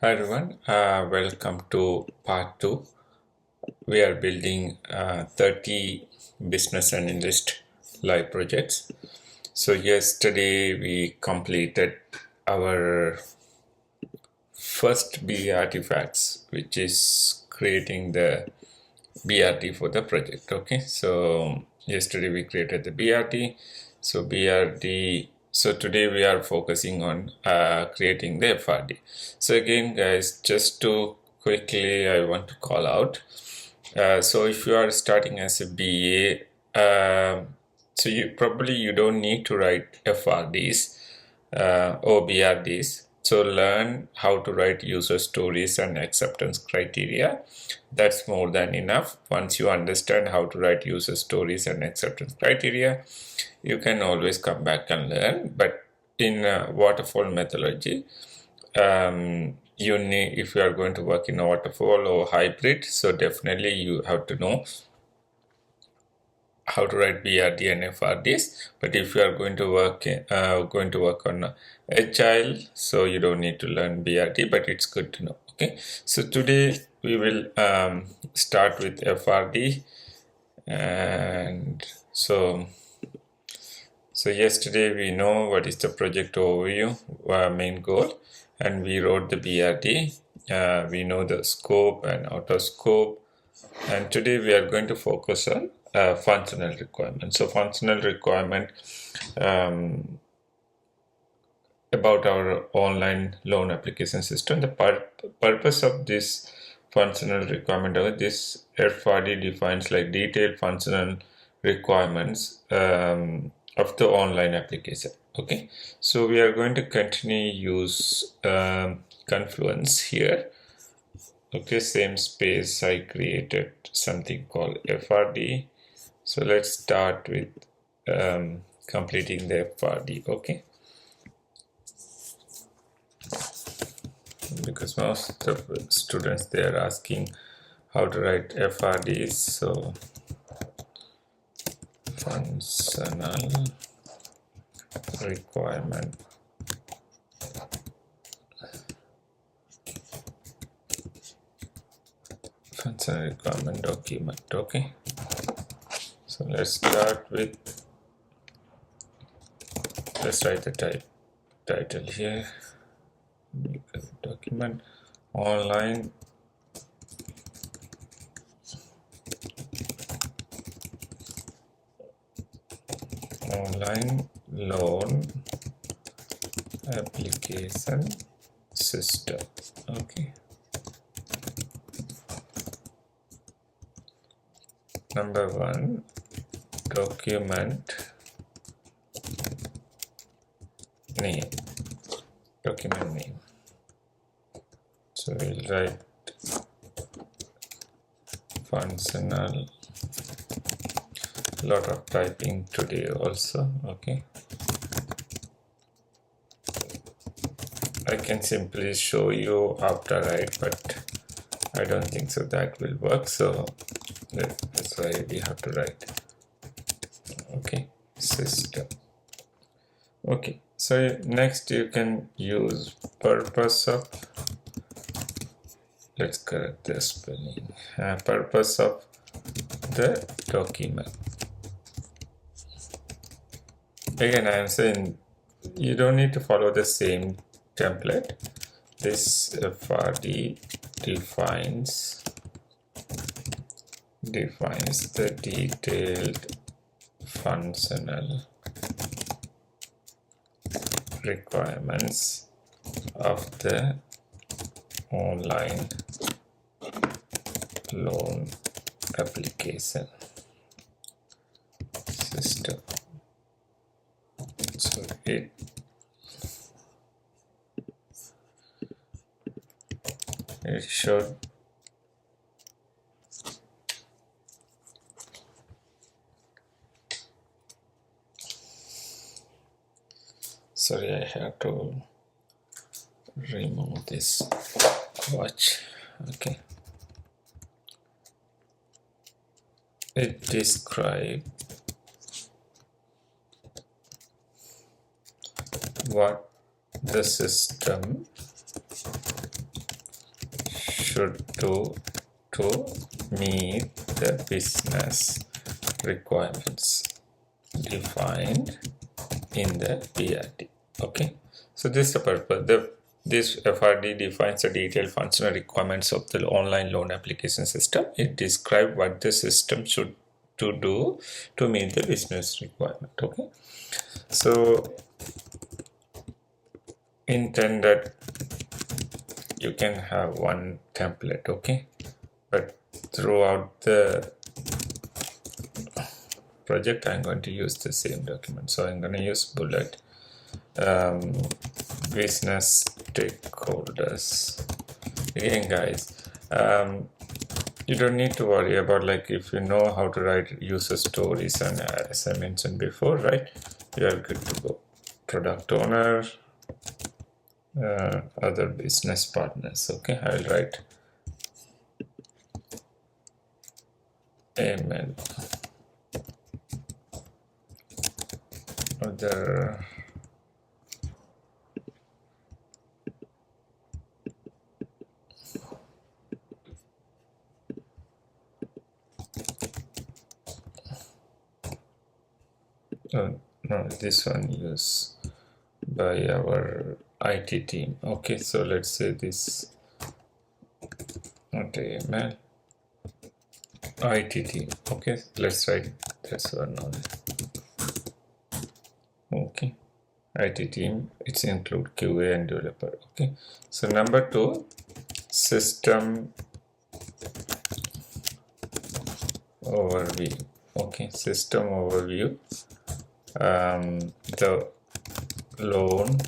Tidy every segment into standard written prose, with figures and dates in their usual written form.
Hi everyone, welcome to part 2. We are building 30 business analyst live projects. So yesterday we completed our first B artifacts, which is creating the BRD for the project. Okay, so yesterday we created the BRD. So BRD. So today we are focusing on creating the FRD. So again, guys, just to quickly, I want to call out. So if you are starting as a BA, so you don't need to write FRDs or BRDs. So learn how to write user stories and acceptance criteria. That's more than enough. Once you understand how to write user stories and acceptance criteria, you can always come back and learn. But in waterfall methodology, you need, if you are going to work in a waterfall or hybrid, so definitely you have to know how to write BRD and FRDs. But if you are going to work on agile, so you don't need to learn BRD, but it's good to know. Okay, so today we will start with FRD, and so yesterday we know what is the project overview, main goal, and we wrote the BRD. We know the scope and outer scope, and today we are going to focus on functional requirement. So functional requirement about our online loan application system. The purpose of this functional requirement, this FRD defines like detailed functional requirements of the online application. Okay, so we are going to continue use Confluence here. Okay, same space I created something called FRD. So let's start with completing the FRD. Okay, because most of the students, they are asking how to write FRDs. So functional requirement, functional requirement document. Okay, so let's start with, let's write the title here. Document online loan application system. Okay, number one, document name. So we'll write functional, lot of typing today also. Okay, I can simply show you after write, but I don't think so that will work. So that's why we have to write. Okay, system. Okay, so next you can use purpose of, let's correct the spelling, purpose of the document. Again, I am saying you don't need to follow the same template. This FRD defines the detailed functional requirements of the online loan application system. So it should sorry, I have to remove this watch. Okay, it describes what the system should do to meet the business requirements defined in the BRD. Okay, so this is the purpose. This FRD defines the detailed functional requirements of the online loan application system. It describes what the system should to do to meet the business requirement. Okay, so intended you can have one template, okay, but throughout the project I'm going to use the same document. So I'm going to use bullet business stakeholders. Again guys, you don't need to worry about, like, if you know how to write user stories, and as I mentioned before, right, you are good to go. Product owner, other business partners. Okay, I'll write email, other no, this one used by our IT team. Okay, so let's say this, not email, IT team. Okay, let's write this one on. Okay, IT team, it's include QA and developer. Okay, so number 2, system overview. Okay, system overview. The loan,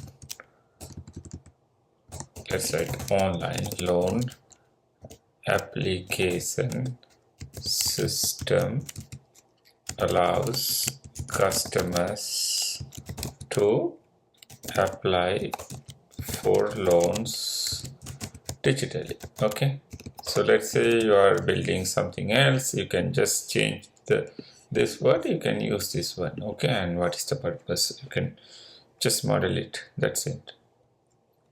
let's write online loan application system allows customers to apply for loans digitally. Okay, so let's say you are building something else, you can just change this word, you can use this one. Okay, and what is the purpose? You can just model it, that's it.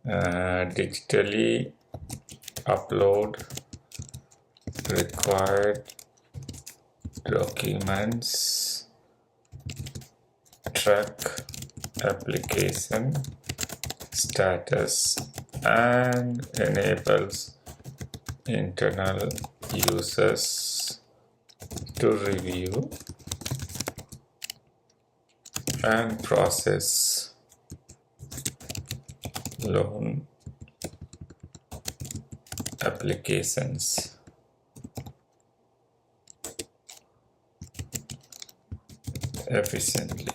Digitally upload required documents, track application status, and enables internal users to review and process loan applications efficiently.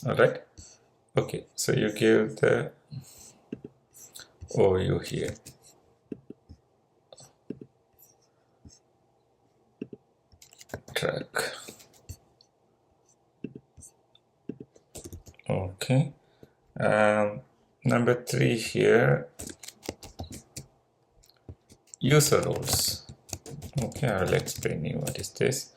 All right, okay, so you give the overview here. Track. Okay, number 3 here, user roles. Okay, I will explain you what is this.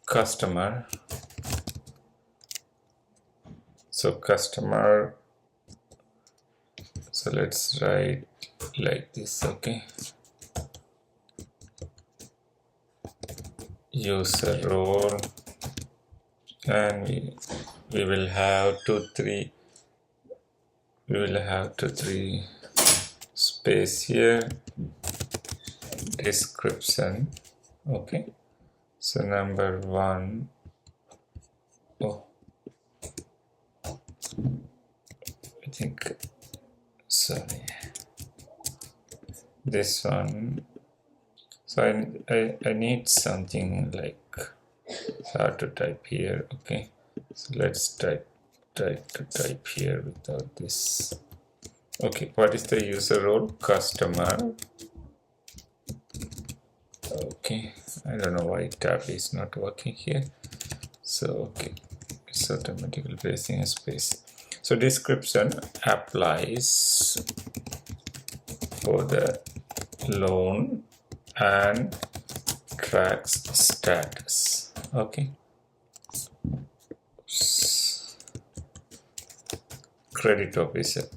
Customer, so customer, so let's write like this. Okay, user role, and we will have 2 3 space here, description. Okay, so number 1, oh, I think, sorry, this one. So I need something like hard to type here. Okay, so let's try to type here without this. Okay, what is the user role? Customer. Okay, I don't know why tab is not working here. So okay, it's automatically placing a space. So description applies for the loan and tracks status. Okay, credit officer.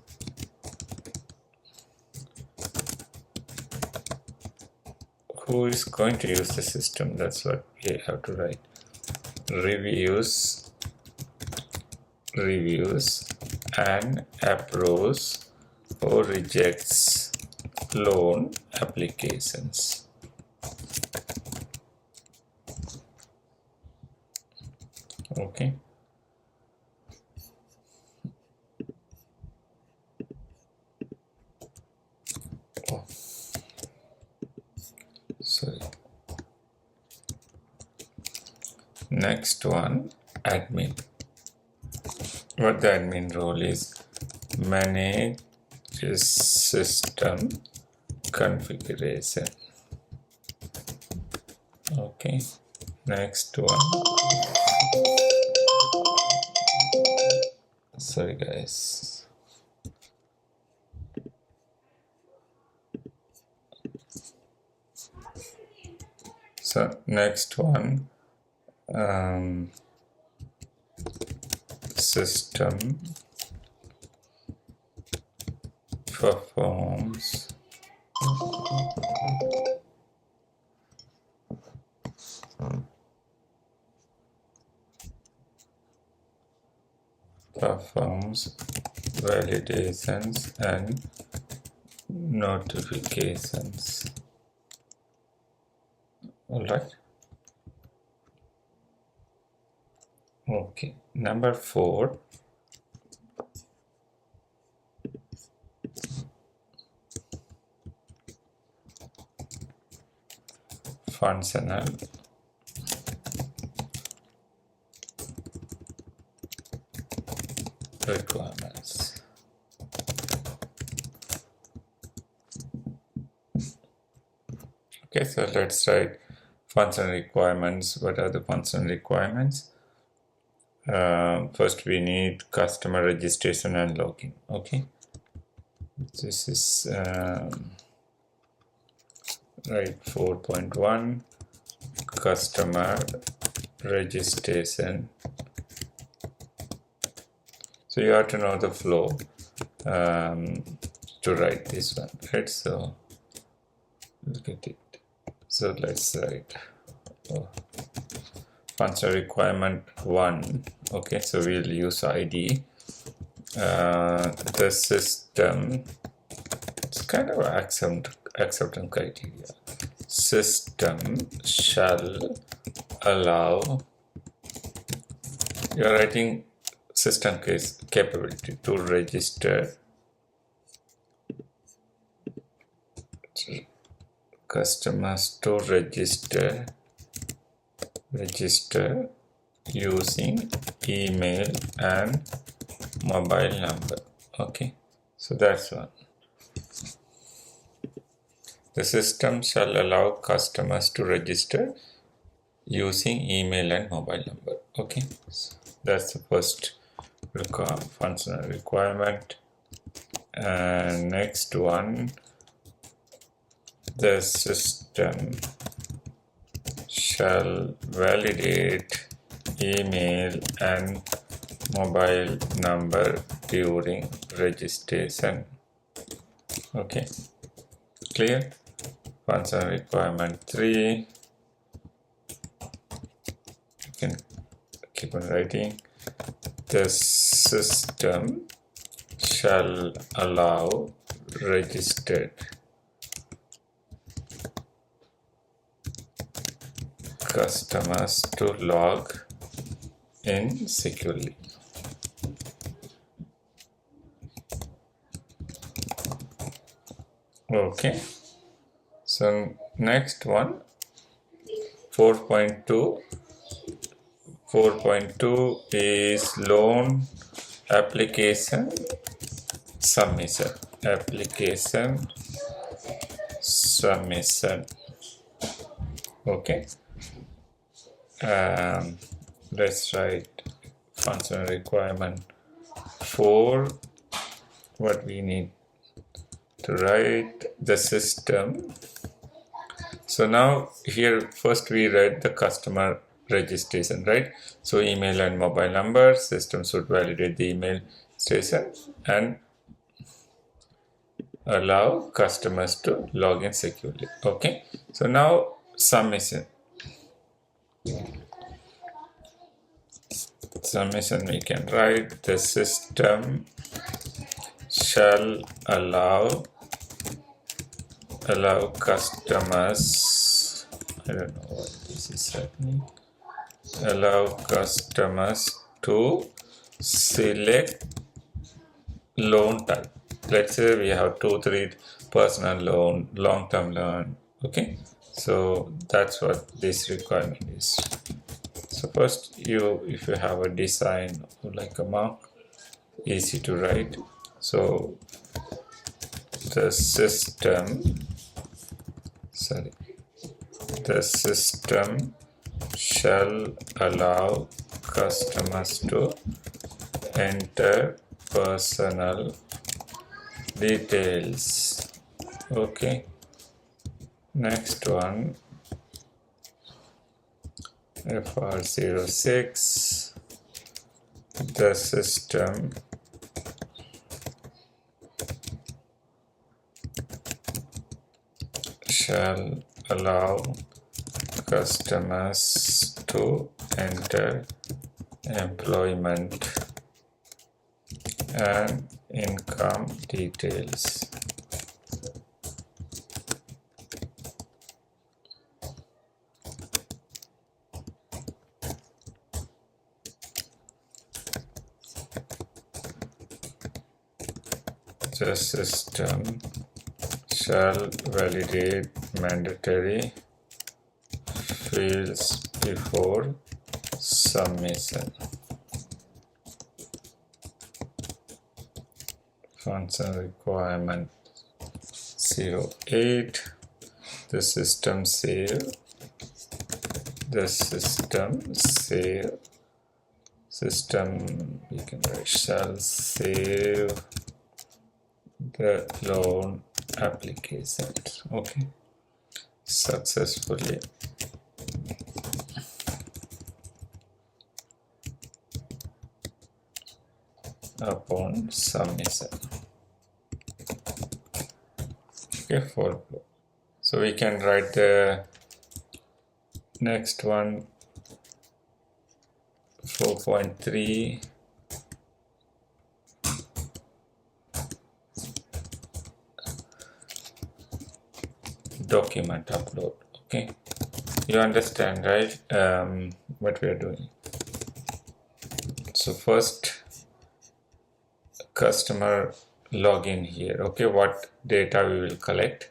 Who is going to use the system? That's what we have to write. Reviews and approves or rejects loan applications. Okay. Oh. Sorry. Next one, admin. What the admin role is, manage system configuration. Okay, next one. Sorry guys. So next one, system performs validations and notifications. All right. Okay, number 4. Functional requirements. Okay, so let's write functional requirements. What are the functional requirements? First we need customer registration and login. Okay, this is right, 4.1 customer registration. So you have to know the flow to write this one, right? So look at it. So let's write functional requirement 1. Okay, so we'll use ID. The system, it's kind of acceptance criteria. System shall allow, you're writing system case capability to register customers to register using email and mobile number. Okay, so that's one. The system shall allow customers to register using email and mobile number. Okay, so that's the first functional requirement. And next one, the system shall validate email and mobile number during registration. Okay, clear? Functional requirement 3. You can keep on writing. The system shall allow registered customers to log in securely. Okay, so next one, 4.2. 4.2 is loan application submission. Application submission. Okay. Let's write functional requirement 4. What we need to write, the system. So now here first we read the customer registration, right? So email and mobile number, system should validate the email station and allow customers to log in securely. Okay, so now submission we can write the system shall allow customers, I don't know what this is happening, allow customers to select loan type. Let's say we have 2-3 personal loan, long-term loan. Okay, so that's what this requirement is. So first, if you have a design like a mark, easy to write. So the system shall allow customers to enter personal details. Okay, next one, FR06, the system shall allow customers to enter employment and income details. The system shall validate mandatory fields before submission. Function requirement 08. The system we can write shall save the loan application. Okay, successfully upon submission. Okay, so we can write the next one, 4.3. document upload. Okay, you understand, right? What we are doing. So first, customer login here. Okay, what data we will collect,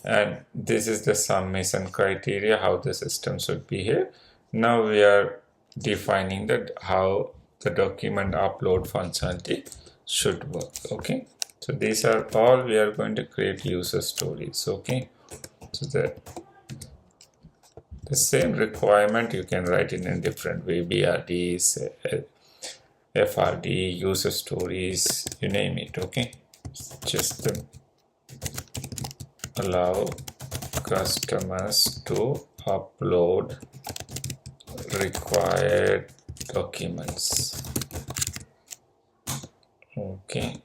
and this is the submission criteria, how the system should be here. Now we are defining that how the document upload functionality should work. Okay, so these are all we are going to create user stories. Okay, so the same requirement you can write in a different way, BRDs, FRD, user stories, you name it. Okay, just allow customers to upload required documents. Okay,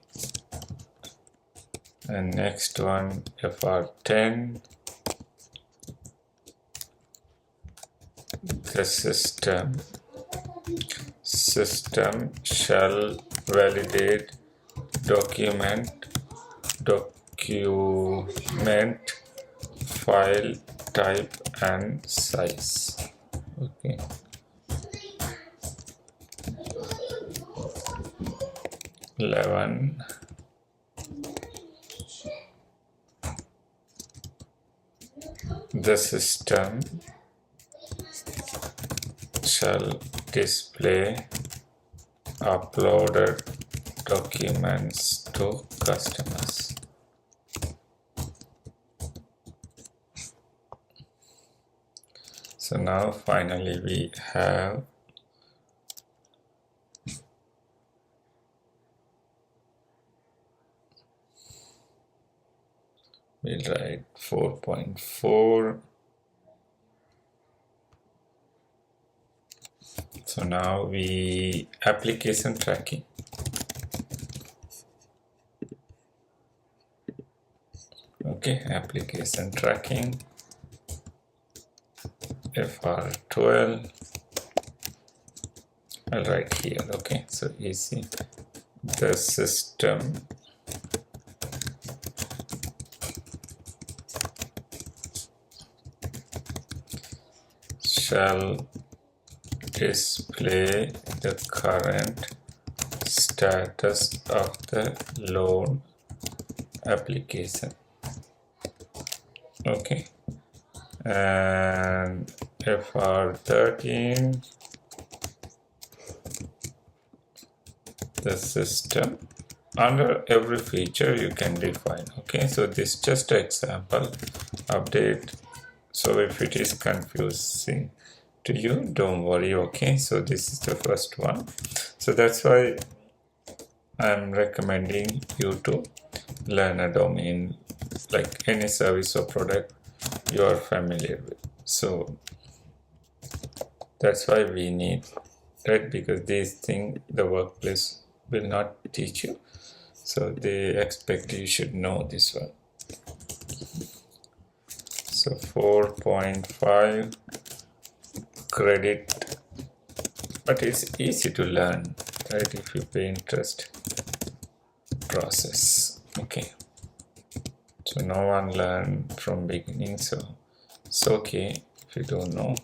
and next one, FR10, the system shall validate document file type and size. Okay, the system shall display uploaded documents to customers. So now finally we have we'll write 4.4 So now we application tracking. Okay, application tracking, FR12. I'll write here. Okay, so easy. The system shall display the current status of the loan application. Okay, and FR13, the system. Under every feature you can define. Okay, so this is just an example. Update. So if it is confusing to you, don't worry. Okay, so this is the first one. So that's why I'm recommending you to learn a domain like any service or product you are familiar with. So that's why we need, right? Because these things the workplace will not teach you, so they expect you should know this one. So 4.5 credit, but it's easy to learn, right? If you pay interest. Process. Okay, so no one learned from beginning, so it's okay if you don't know,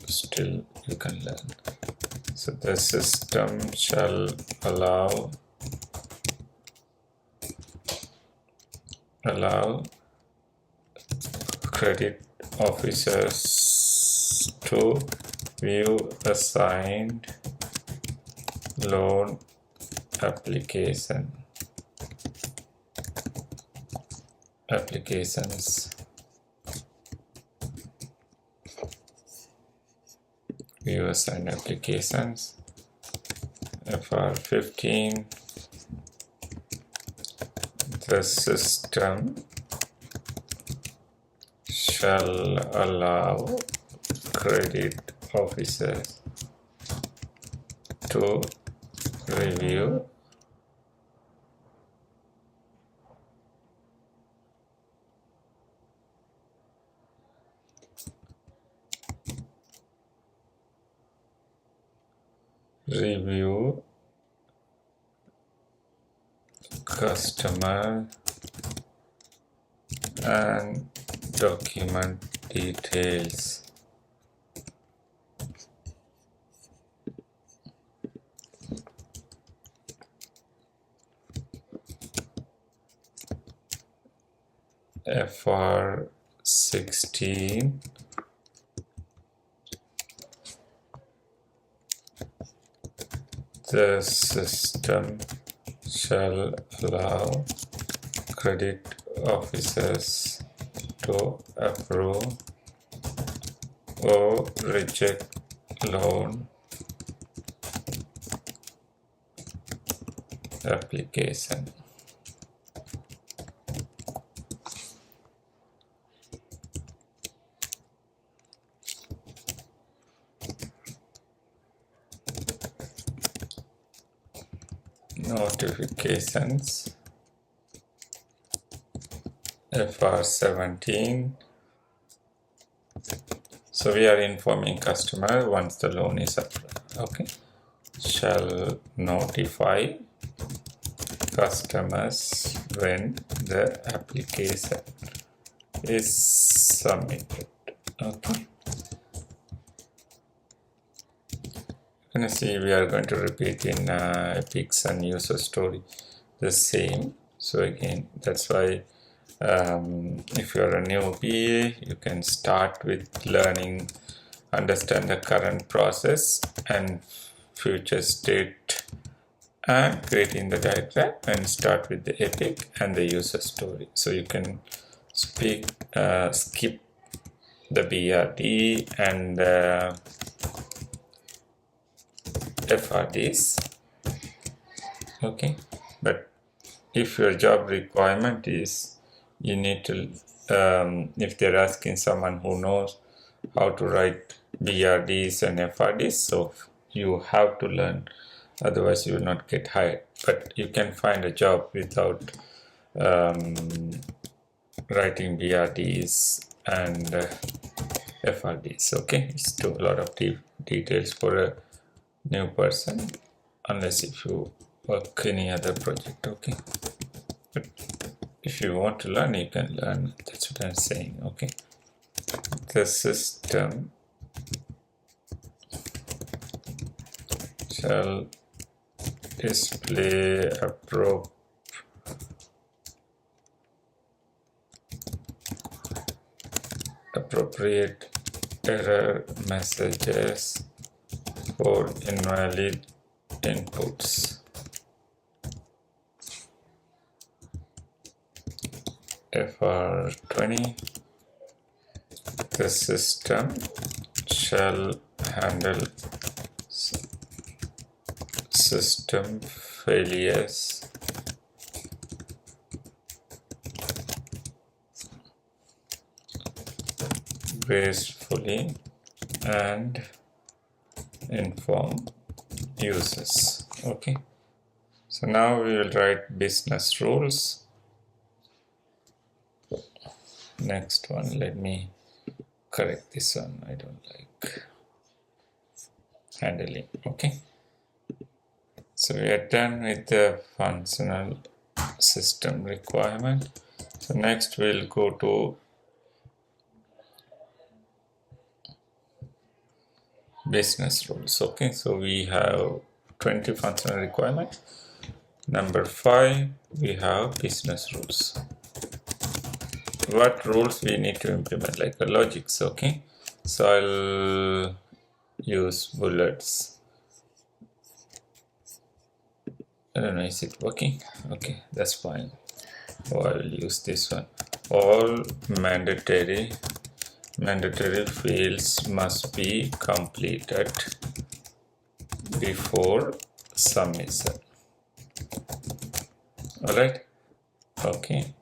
still you can learn. So the system shall allow credit officers to view assigned loan applications view assigned applications. FR15, the system shall allow credit officers to review customer and document details. FR16, the system shall allow credit officers to approve or reject loan application. Notifications, FR17. So we are informing customer once the loan is applied. Okay, shall notify customers when the application is submitted. Okay, you can see we are going to repeat in epics and user story the same. So again, that's why if you are a new BA, you can start with learning, understand the current process and future state, and creating the diagram, and start with the epic and the user story. So you can skip the BRD and FRDs. Okay, but if your job requirement is you need to if they're asking someone who knows how to write BRDs and FRDs, so you have to learn, otherwise you will not get hired. But you can find a job without writing BRDs and FRDs. Okay, it's too a lot of details for a new person, unless if you work any other project. Okay, but if you want to learn, you can learn. That's what I'm saying. Okay, the system shall display appropriate error messages for invalid inputs. FR20, the system shall handle system failures gracefully and inform users. Okay, so now we will write business rules. Next one, let me correct this one. I don't like handling. Okay, so we are done with the functional system requirement. So next we'll go to business rules. Okay, so we have 20 functional requirements. Number 5, we have business rules. What rules we need to implement, like the logics. Okay, so I'll use bullets. I don't know, is it working? Okay, that's fine. Or I will use this one. All mandatory fields must be completed before submission. All right. Okay.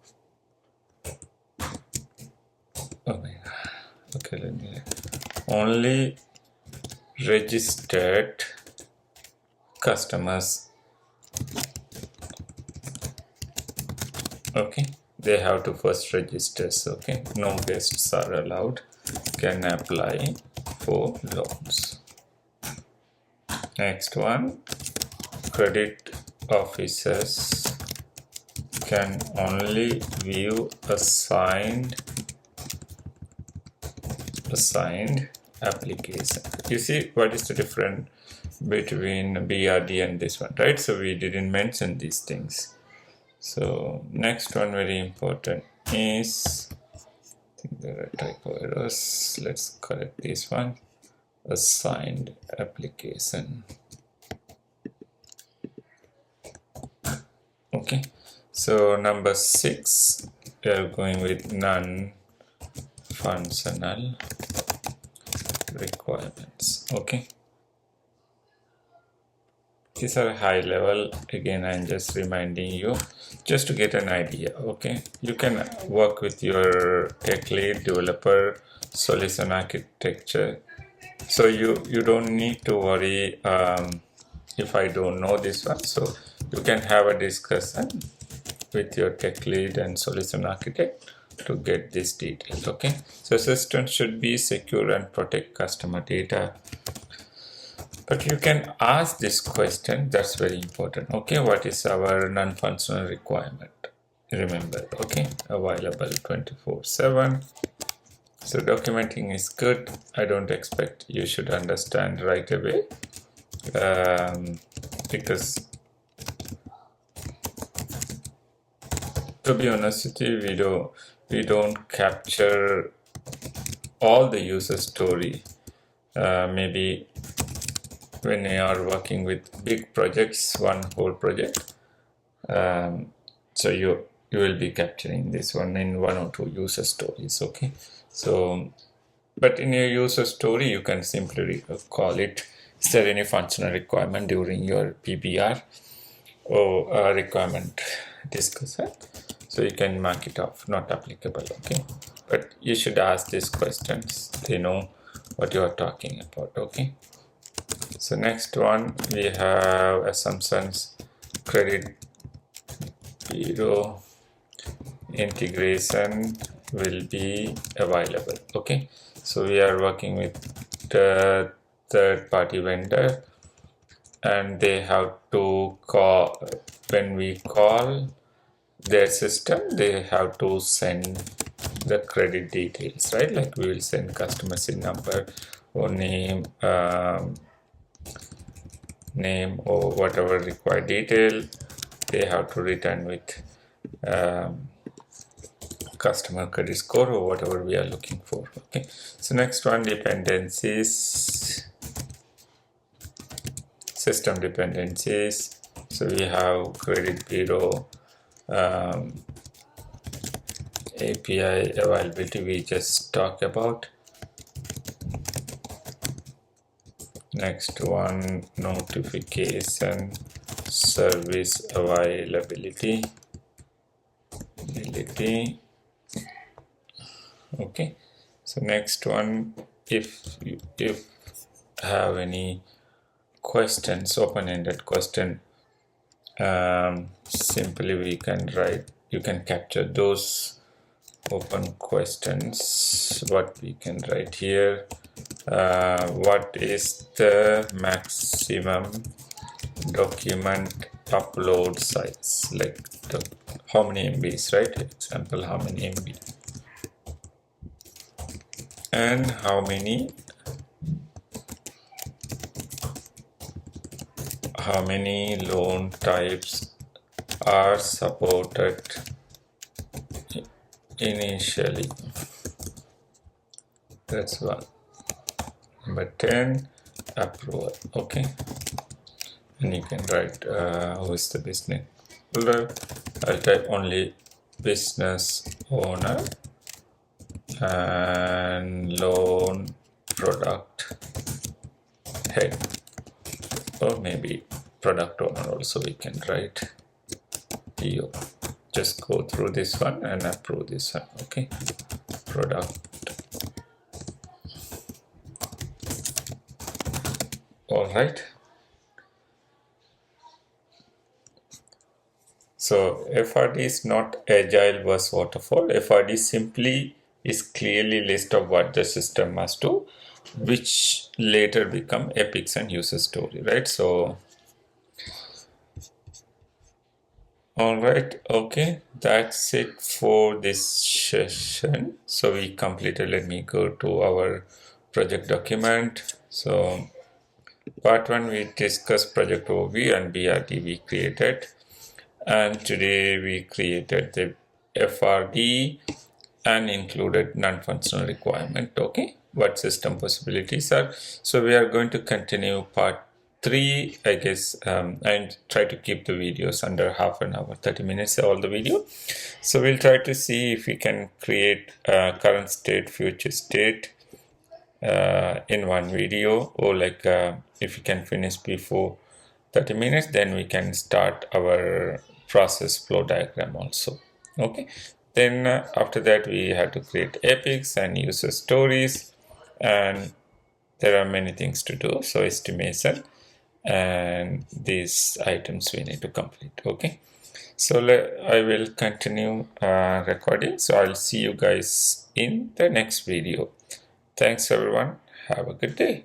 Oh my God. Okay, let me. Only registered customers. Okay, they have to first register. Okay, no guests are allowed. Can apply for loans. Next one, credit officers can only view assigned application. You see what is the difference between BRD and this one, right? So we didn't mention these things. So next one, very important, is, I think there are typo errors. Let's correct this one. Assigned application. Okay, so number 6, we are going with non-functional requirements. Okay, these are high level. Again, I'm just reminding you just to get an idea. Okay, you can work with your tech lead, developer, solution architecture. So you don't need to worry if I don't know this one. So you can have a discussion with your tech lead and solution architect to get this details. Okay, so system should be secure and protect customer data. But you can ask this question, that's very important. Okay, what is our non-functional requirement? Remember, okay, available 24/7. So documenting is good. I don't expect you should understand right away because to be honest with you, we don't capture all the user story. Maybe when you are working with big projects, one whole project, so you will be capturing this one in 1 or 2 user stories. Okay, so but in your user story you can simply call it, is there any functional requirement during your PBR or requirement discussion, so you can mark it off, not applicable. Okay, but you should ask these questions, they know what you are talking about. Okay, So next one, we have assumptions, credit bureau integration will be available. Okay, so we are working with the third party vendor, and they have to call, when we call their system, they have to send the credit details, right? Like we will send customer SIN number or name, name or whatever required detail. They have to return with customer credit score or whatever we are looking for. Okay, so next one, dependencies, system dependencies. So we have credit bureau, API availability we just talked about. Next one, notification service availability. Okay, so next one, if you have any questions, open-ended question, simply we can write, you can capture those open questions. What we can write here, what is the maximum document upload size, like how many MBs, right? Example, how many MB, and how many loan types are supported initially. That's one. Number 10, approval. Okay, and you can write who is the business owner. I'll type only business owner and loan product head, or maybe product owner also we can write. You just go through this one and approve this one. Okay, product. All right, so FRD is not agile versus waterfall. FRD simply is clearly list of what the system must do, which later become epics and user story, right? So all right, okay, that's it for this session. So we completed. Let me go to our project document. So part 1, we discussed project overview and BRD we created, and today we created the FRD and included non-functional requirement. Okay, what system possibilities are. So we are going to continue part 3, I guess, and try to keep the videos under half an hour, 30 minutes, all the video. So we'll try to see if we can create current state, future state in one video, or like if we can finish before 30 minutes, then we can start our process flow diagram also. Okay, then after that we have to create epics and user stories, and there are many things to do. So estimation and these items we need to complete. Okay, so I will continue recording. So I'll see you guys in the next video. Thanks everyone, have a good day.